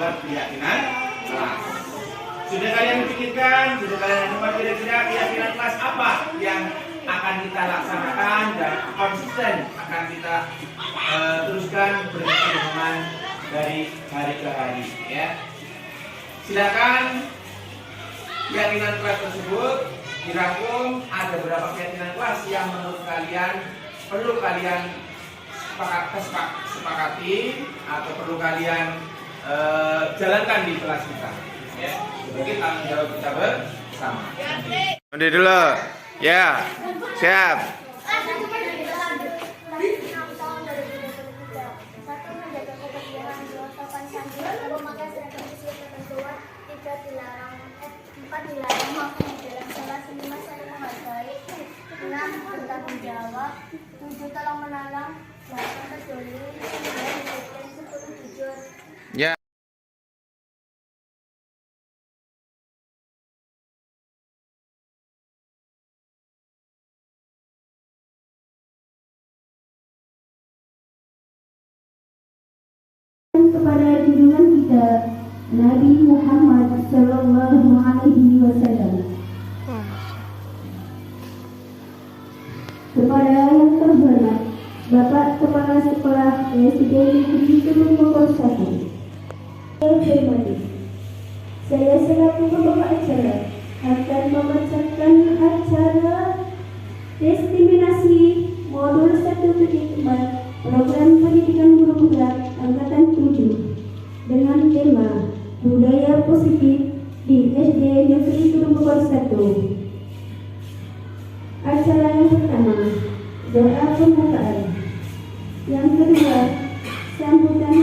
membuat keyakinan kelas. Sudah kalian pikirkan, sudah kalian dapat kira-kira keyakinan kelas apa yang akan kita laksanakan dan konsisten akan kita teruskan berkesinambungan dari hari ke hari, ya. Silakan keyakinan kelas tersebut dirangkum. Ada berapa keyakinan kelas yang menurut kalian perlu kalian sepakati atau perlu kalian jalankan di kelas kita, ya, sebagai tanggung jawab kita bersama. Udah dulu, ya, siap. Bertanggung jawab, 7 tolong menolong, 8 peduli, 9 10 jujur. Ya. Kepada junjungan kita Nabi Muhammad Sallallahu Alaihi Wasallam. Kepada yang terhormat Bapak Kepala Sekolah SD Negeri Turun Bogor 1, yang hormati, saya selaku pembawa acara akan membacakan acara destinasi modul 1.4 program pendidikan guru gerak angkatan 7 dengan tema budaya positif di SD Negeri Turun Bogor 1. Acara yang pertama, doa pembukaan. Yang kedua, sambutan.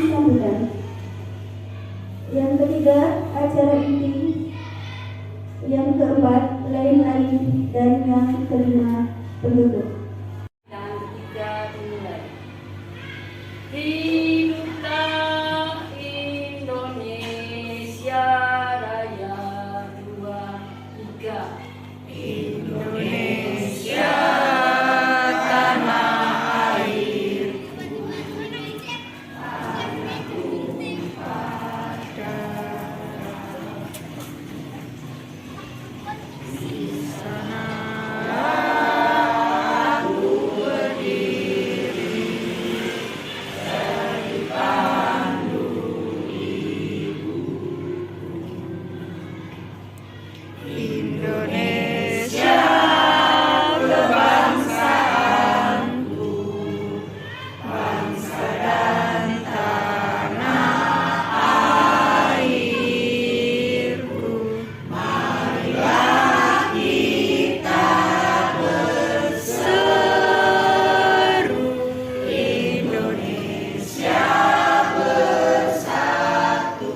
Yang ketiga, acara inti. Yang keempat, lain-lain. Dan yang kelima, penutup. Yang ketiga, dimulai. Hiduplah Indonesia Raya 2, 3. Indonesia tanah air, tanah tumpah darah, di sana aku berdiri dari pandu ibu. Indonesia kebangsaanku, bangsa dan tanah airku. Marilah kita berseru, Indonesia bersatu.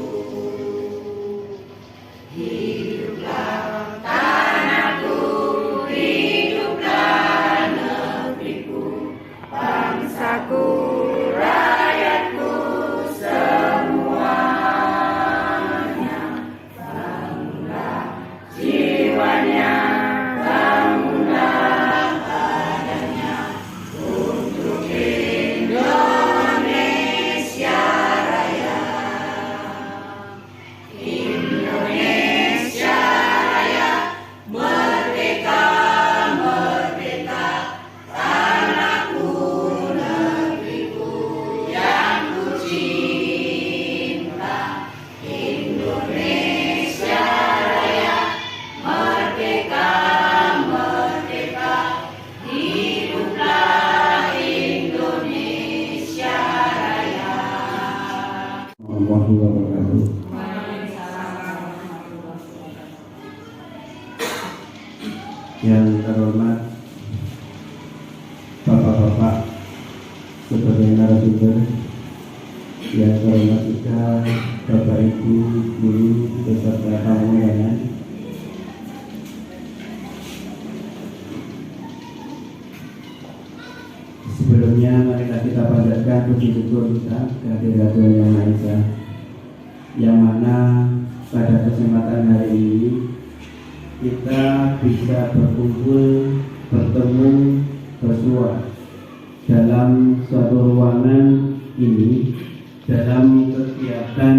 Hiduplah tanahku, hiduplah negeriku, bangsaku, rakyatku semuanya. Bangunlah jiwanya, bangunlah badannya untuk Indonesia Raya. Indonesia Raya, merdeka, merdeka, tanahku, negeriku yang ku cinta. Indonesia Raya, merdeka, merdeka, hiduplah Indonesia Raya. Warahmatullahi wabarakatuh. Yang terhormat Bapak-bapak sebagai narasumber, yang terhormat juga Bapak Ibu guru beserta tamu undangan. Sebelumnya marilah kita panjatkan puji syukur kita kehadirat Tuhan Yang Maha Esa, yang mana pada kesempatan hari ini kita bisa berkumpul, bertemu, bersua dalam suatu ruangan ini dalam kegiatan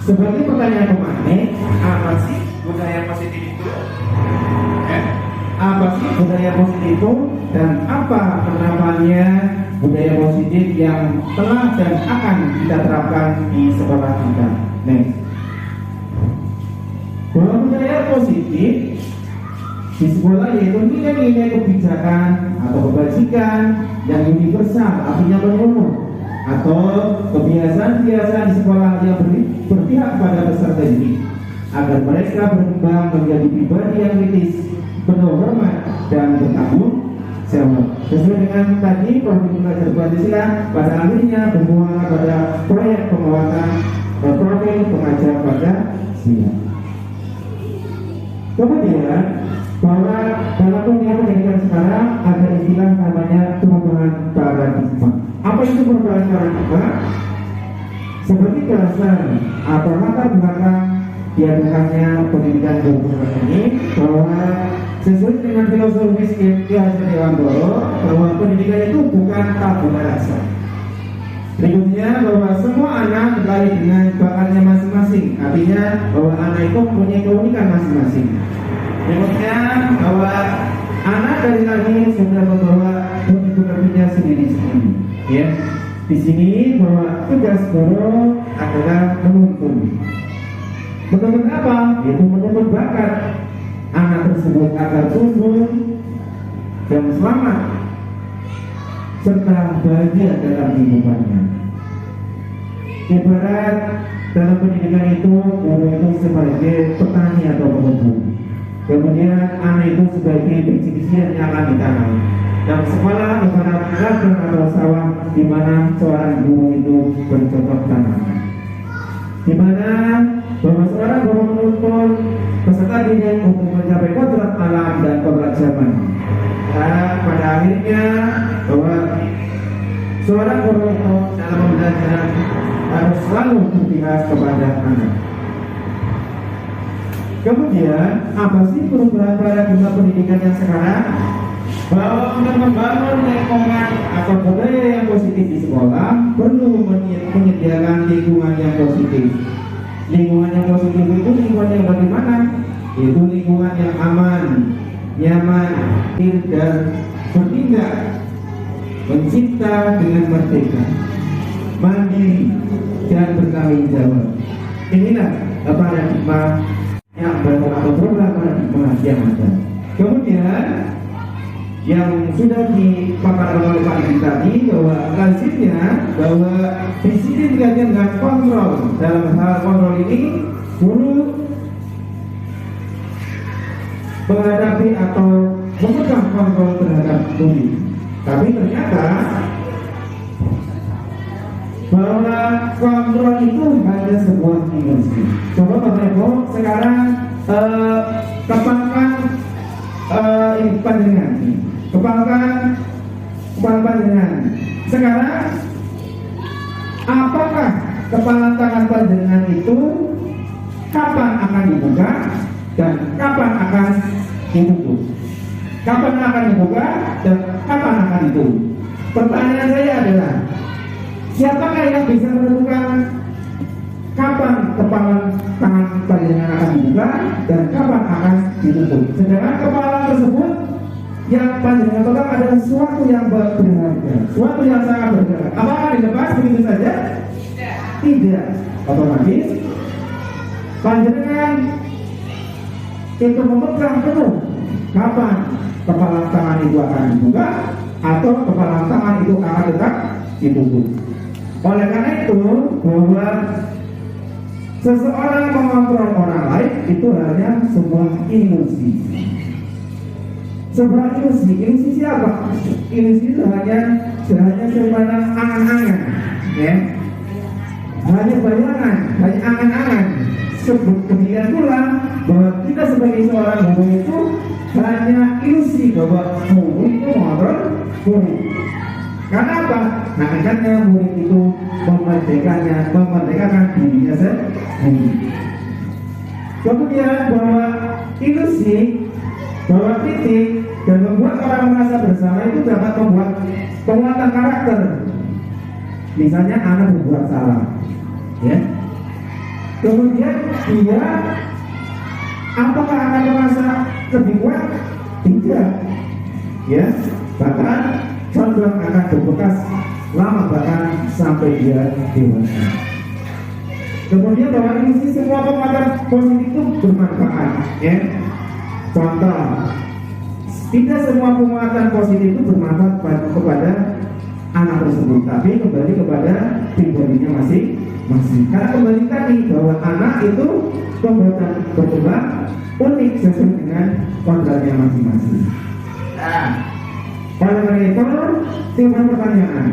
Sebagai pertanyaan kemarin, apa sih budaya positif itu? Apa sih budaya positif itu dan apa penerapannya budaya positif yang telah dan akan kita terapkan di sekolah kita? Next. Bahwa budaya positif di sekolah yaitu nilai-nilai kebijakan atau kebajikan yang universal, artinya menyeluruh, atau kebiasaan-kebiasaan di sekolah yang berpihak pada peserta didik agar mereka berkembang menjadi pribadi yang kritis, penuh hormat dan bertanggung jawab. Sesuai dengan tadi program belajar Pancasila pada akhirnya bermuara pada proyek penguatan profil pengajar Pancasila. Kemudian bahwa dalam dunia pendidikan sekarang ada istilah namanya perubahan paradigma. Apa itu perubahan paradigma? Seperti dasar atau latar belakang diadakannya pendidikan berbasis ini, bahwa sesuai dengan filosofis Ki Hajar Dewantara bahwa pendidikan itu bukan tabula rasa. Berikutnya bahwa semua anak terkait dengan bakatnya masing-masing, artinya bahwa anak itu mempunyai keunikan masing-masing. Berikutnya bahwa anak dari lahir sudah membawa bukti-buktinya sendiri-sendiri. Ya, di sini bahwa tugas guru adalah menuntun. Menuntun apa? Yaitu menuntun bakat anak tersebut agar tumbuh dan selamat serta bahagia dalam kehidupannya. Ibarat dalam pendidikan itu guru itu sebagai petani atau pekebun. Kemudian anak itu sebagai biji-bijian yang akan ditanam. Dan sekolah ibarat ladang atau sawah di mana seorang guru itu bercocok tanam. Di mana bahwa seorang guru menuntun peserta didik untuk mencapai kodrat alam dan kodrat zaman. Karena pada akhirnya bahwa seorang guru itu dalam pembelajaran harus selalu berpihak kepada anak. Kemudian, apa sih perubahan paradigma pendidikan yang sekarang? Bahwa untuk membangun lingkungan atau budaya yang positif di sekolah perlu menyediakan lingkungan yang positif. Lingkungan yang positif itu lingkungan yang bagaimana? Itu lingkungan yang aman, nyaman, dan bertindak, mencipta dengan merdeka, mandiri, dan bertanggung jawab. Inilah paradigma yang baru atau perubahan paradigma yang ada. Kemudian yang sudah dipaparkan oleh Pak Ibu tadi bahwa lazimnya bahwa di sini dikaitkan dengan kontrol. Dalam hal kontrol ini guru menghadapi atau memegang kontrol terhadap murid. Tapi ternyata bahwa kontrol itu hanya sebuah ilusi. Coba Bapak Ibu sekarang kepalkan ini panjenengan, kepalkan panjenengan. Sekarang apakah kepala tangan panjenengan itu kapan akan dibuka dan kapan akan ditutup? Kapan akan dibuka dan kapan akan ditutup? Pertanyaan saya adalah, siapakah yang bisa menentukan kapan kepala tangan panjenengan akan dibuka dan kapan akan ditutup? Sedangkan kepala tersebut yang panjenengan pegang adalah sesuatu yang berharga, sesuatu yang sangat berharga. Apakah dilepas begitu saja? Tidak. Otomatis panjenengan itu memegang penuh kapan kepala tangan itu akan dibuka atau kepala tangan itu akan tetap ditutup. Oleh karena itu bahwa seseorang mengontrol orang lain itu hanya sebuah ilusi. Sebuah ilusi siapa? Ilusi itu hanya sebuah angan-angan, ya. Hanya bayangan, hanya angan-angan. Kemudian pula bahwa kita sebagai seorang guru itu hanya ilusi bahwa guru itu mengontrol murid. Karena apa? Nah, karena murid itu memerdekakan dirinya sendiri. Kemudian bahwa ilusi, bahwa kritik dan membuat orang merasa bersalah itu dapat membuat penguatan karakter. Misalnya anak berbuat salah, ya. kemudian dia apakah akan merasa lebih kuat? Tidak, ya, bahkan cenderung akan berbekas lama, bahkan sampai dia dewasa. Kemudian bahwa ini semua penguatan positif itu bermanfaat, ya. Contoh, tidak semua penguatan positif itu bermanfaat kepada anak tersebut, tapi kembali kepada pribadinya masing-masing. Karena kembali tadi bahwa anak itu pembuatan berkembang unik sesuai dengan kodratnya masing-masing. Nah, oleh karena itu timbul pertanyaan,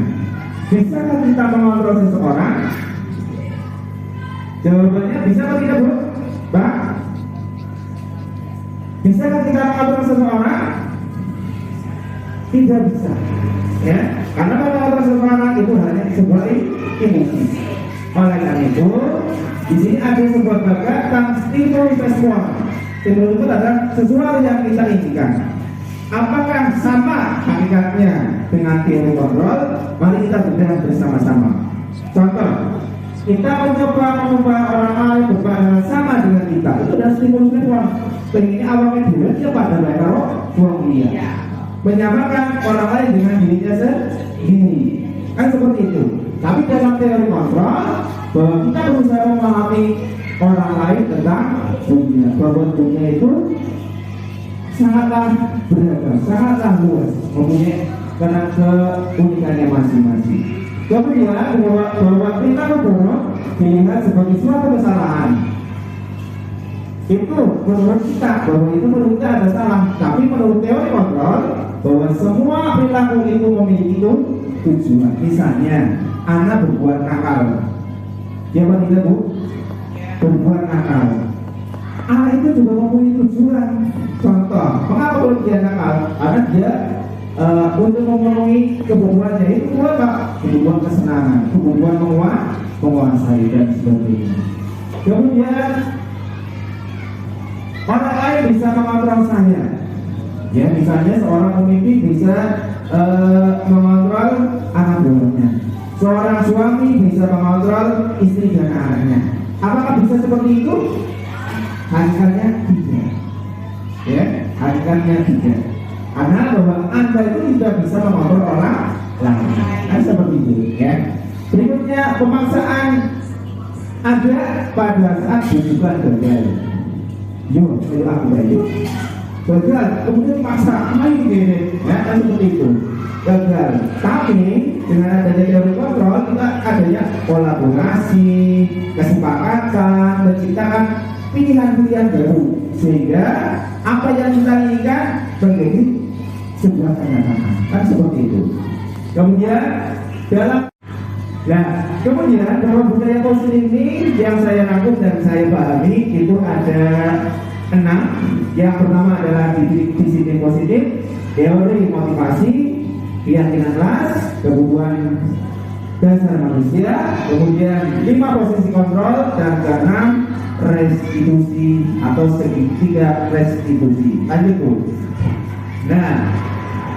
bisakah kita mengontrol seseorang? Jawabannya bisa atau tidak, Bu? Pak? Bisakah kita mengontrol seseorang? Tidak bisa, ya, karena mengontrol seseorang itu hanya sebuah emosi. Oleh karena itu, di sini ada sebuah bagian tentang stimulus respon. Stimulus itu adalah sesuatu yang kita inginkan. Apakah sama hakikatnya dengan teori kontrol? Mari kita bedah bersama-sama. Contoh, kita mencoba mengubah orang lain berbadan sama dengan kita. Itu adalah stimulus respon. Pengennya awalnya dulu dia pada mereka buang dia. Menyamakan orang lain dengan dirinya sendiri. Kan seperti itu. Tapi dalam teori kontrol, bahwa kita berusaha memahami orang lain tentang dunia, bahwa dunia itu sangatlah beragam, sangatlah luas, mempunyai karena keunikannya masing-masing. Kemudian bahwa kita berbohong dilihat sebagai suatu kesalahan. Itu menurut kita, bahwa itu menurut kita ada salah. Tapi menurut teori kontrol, bahwa semua perilaku itu memiliki tujuan. Misalnya, anak berbuat nakal. Ya apa tidak, Bu? Berbuat nakal. Anak itu juga mempunyai tujuan. Contoh, mengapa dia nakal? Karena dia untuk memenuhi kebutuhannya itu apa? Kebutuhan kesenangan, kebutuhan menguasai dan sebagainya. Kemudian orang lain bisa mengontrol saya. Ya, misalnya seorang pemimpin bisa mengontrol anak buahnya. Seorang suami bisa mengontrol istri dan anaknya. Apakah bisa seperti itu? Hakikatnya tidak. Ya, hakikatnya tidak. Karena bahwa Anda itu tidak bisa mengontrol orang lain. Nah, seperti itu, ya. Berikutnya, pemaksaan ada pada saat bukan gagal. Yuk, saya lakukan yuk. Gagal, kemudian paksa, main gini, ya, kan seperti itu. Gagal, tapi dengan adanya teori kontrol kita adanya kolaborasi, kesepakatan, menciptakan pilihan-pilihan baru sehingga apa yang kita inginkan menjadi sebuah kenyataan, kan seperti itu. Kemudian kemudian bahwa budaya positif ini yang saya rangkum dan saya pahami itu ada 6. Yang pertama adalah disiplin positif, teori motivasi, keyakinan kelas, kebutuhan dasar manusia, kemudian 5 posisi kontrol, dan ke-6 restitusi atau segitiga restitusi. Lanjut, Bu. Nah,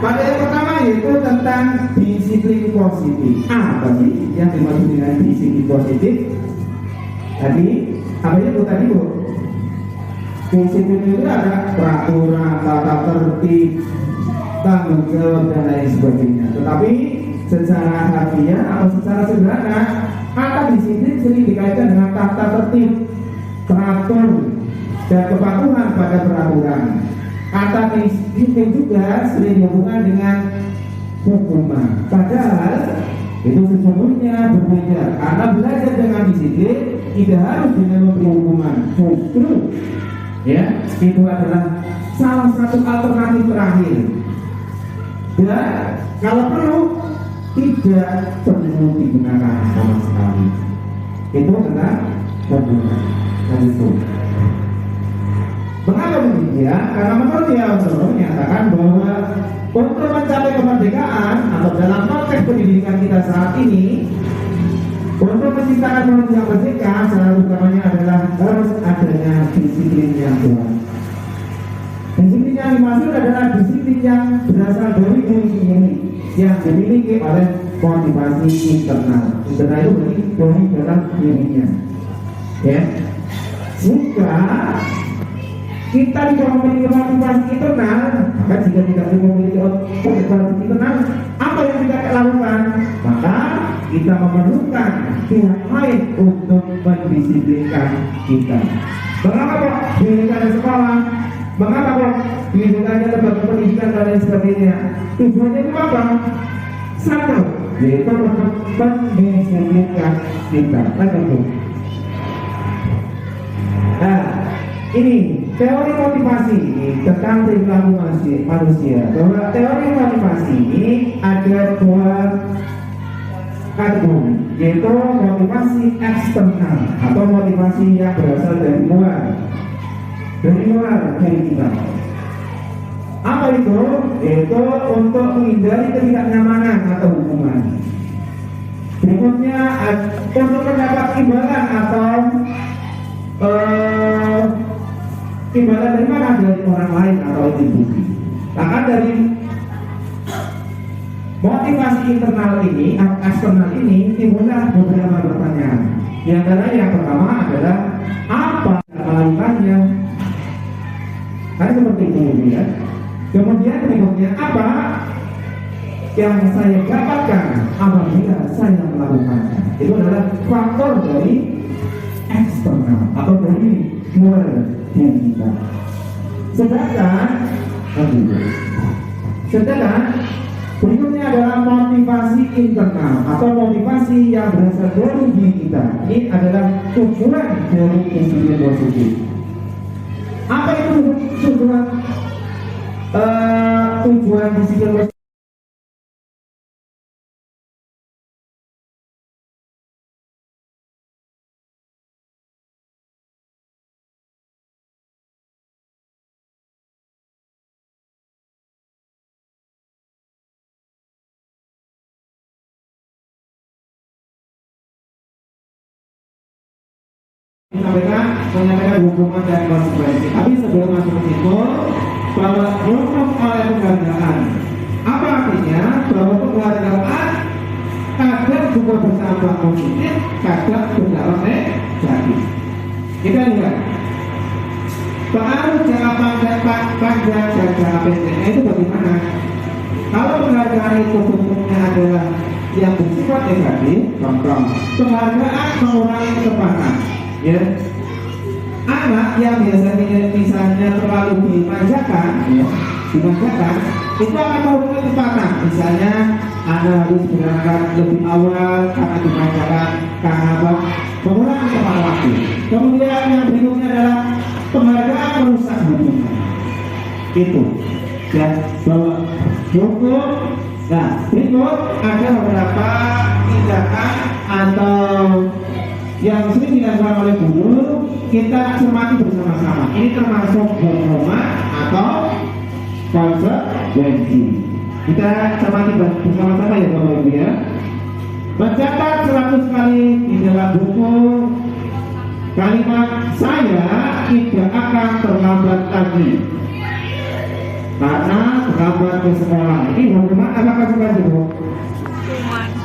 pada yang pertama yaitu tentang disiplin positif. Apa sih yang dimaksud dengan disiplin positif? Tadi apa itu tadi, Bu? Disiplin itu ada peraturan, tata tertib, tanggung jawab dan lain sebagainya. Tetapi secara harfiah atau secara sederhana, kata disiplin sering dikaitkan dengan tata tertib, teratur, dan kepatuhan pada peraturan. Kata disiplin juga sering dihubungkan dengan hukuman. Padahal itu sesungguhnya berbeda. Karena belajar dengan disiplin tidak harus dengan memberi hukuman. Justru, ya, itu adalah salah satu alternatif terakhir. Dan kalau perlu tidak perlu digunakan sama sekali. Itu adalah hubungan dan itu. Mengapa demikian? Karena menurut Yahya menyatakan bahwa untuk mencapai kemerdekaan atau dalam konteks pendidikan kita saat ini, untuk menciptakan manusia yang merdeka, salah utamanya adalah harus adanya disiplin yang kuat. Disiplin yang dimaksud adalah disiplin yang berasal dari diri sendiri, yang dimiliki oleh motivasi internal. Internal itu berarti dari dalam dirinya. Ya, jika kita tidak memiliki motivasi internal, maka jika tidak memiliki motivasi internal, apa yang kita lakukan? Maka kita memerlukan pihak lain untuk mendisiplinkan kita. Mengapa kok pendidikan di sekolah? Mengapa kok pendidikannya lembaga pendidikan dan lain sebagainya? Tujuannya itu apa? Satu, yaitu untuk mendisiplinkan kita. Nah, ini teori motivasi tentang perilaku manusia. Bahwa teori motivasi ini ada dua kategori, yaitu motivasi eksternal atau motivasi yang berasal dari luar dari kita. Apa itu? Yaitu untuk menghindari ketidaknyamanan atau hukuman. Berikutnya untuk mendapat imbalan atau imbalan dari mana? Dari orang lain atau institusi. Maka dari motivasi internal ini atau eksternal ini timbullah beberapa pertanyaan. Di antara yang pertama adalah apa yang melakukannya? Kan seperti itu ya. Kemudian berikutnya apa yang saya dapatkan apabila saya melakukannya? Itu adalah faktor dari eksternal atau dari luar diri kita. Sedangkan berikutnya adalah motivasi internal atau motivasi yang berasal dari diri kita. Ini adalah tujuan dari disiplin positif. Apa itu tujuan disiplin positif? menyampaikan hukuman dan konsekuensi. Tapi sebelum masuk ke situ, bahwa hukum oleh penghargaan. Apa artinya? Bahwa penghargaan kadang juga berdampak positif, kadang berdampak negatif. Kita lihat pengaruh jangka panjang dan jangka pendeknya itu bagaimana? Kalau penghargaan itu bentuknya adalah yang bersifat negatif, contoh penghargaan mengurangi kecepatan. Ya, anak yang biasanya misalnya terlalu dimanjakan, ya, itu akan mengurangi kecepatan. Misalnya anak harus berangkat lebih awal karena dimanjakan, karena apa? Mengurangi kecepatan waktu. Kemudian yang berikutnya adalah penghargaan merusak hubungan. Itu, ya, bahwa hukum. Nah, berikut ada beberapa tindakan atau yang sering dilakukan oleh guru, kita cermati bersama-sama. Ini termasuk hukuman atau konsekuensi. Kita cermati bersama-sama ya Bapak Ibu ya. Mencatat 100 kali di dalam buku kalimat saya tidak akan terlambat lagi karena terlambat ke sekolah. Ini hukuman apa konsekuensi Bu?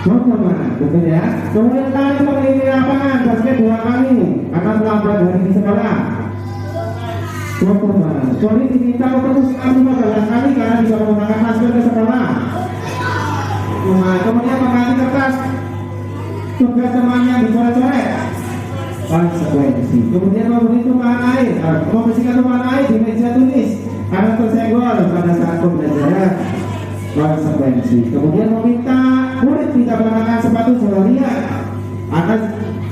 Hukuman, betul ya. Kemudian tadi memiliki lapangan basket 2 kali karena terlambat dari di sekolah. Hukuman. Soalnya diminta terus 15 kali karena bisa menggunakan masker ke sekolah. Hukuman. Kemudian mengganti kertas tugas temannya dicoret-coret. Konsekuensi. Kemudian memberi tumpahan air, membersihkan tumpahan air di meja tulis karena tersenggol pada saat pembelajaran. Konsekuensi. Kemudian meminta murid tidak menggunakan sepatu seharian akan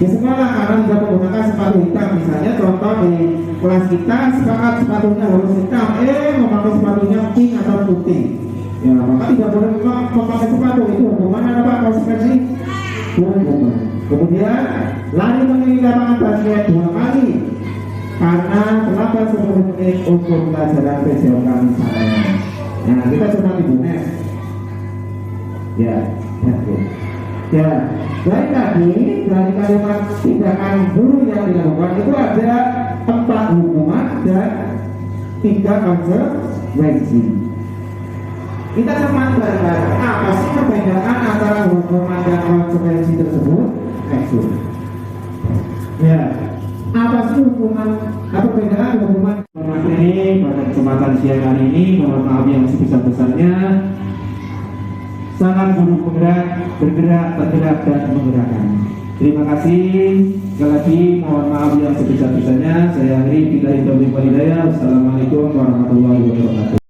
di sekolah karena tidak menggunakan sepatu hitam. Misalnya contoh di kelas kita sepakat sepatunya harus hitam, memakai sepatunya pink atau putih. Ya, maka tidak boleh memakai sepatu. Itu hukuman apa konsekuensi? Hukuman. Kemudian lari mengelilingi lapangan basket 2 kali karena terlambat 10 menit untuk pelajaran PJOK misalnya. Nah, kita coba dibunuh. Ya, betul. Ya, dari tadi dari kalimat tindakan guru yang dilakukan itu ada 4 hukuman dan 3 konsekuensi. Kita cermati bareng-bareng apa sih perbedaan antara hukuman dan konsekuensi tersebut? Maksud. Ya, Apa sih hukuman, apa perbedaan hukuman materi pada kesempatan siang hari ini? Mohon maaf yang sebesar-besarnya. Sangat guru penggerak, bergerak, tergerak, dan menggerakkan. Terima kasih. Sekali lagi mohon maaf yang sebesar-besarnya. Saya akhiri, kita hidayah. Wassalamualaikum warahmatullahi wabarakatuh.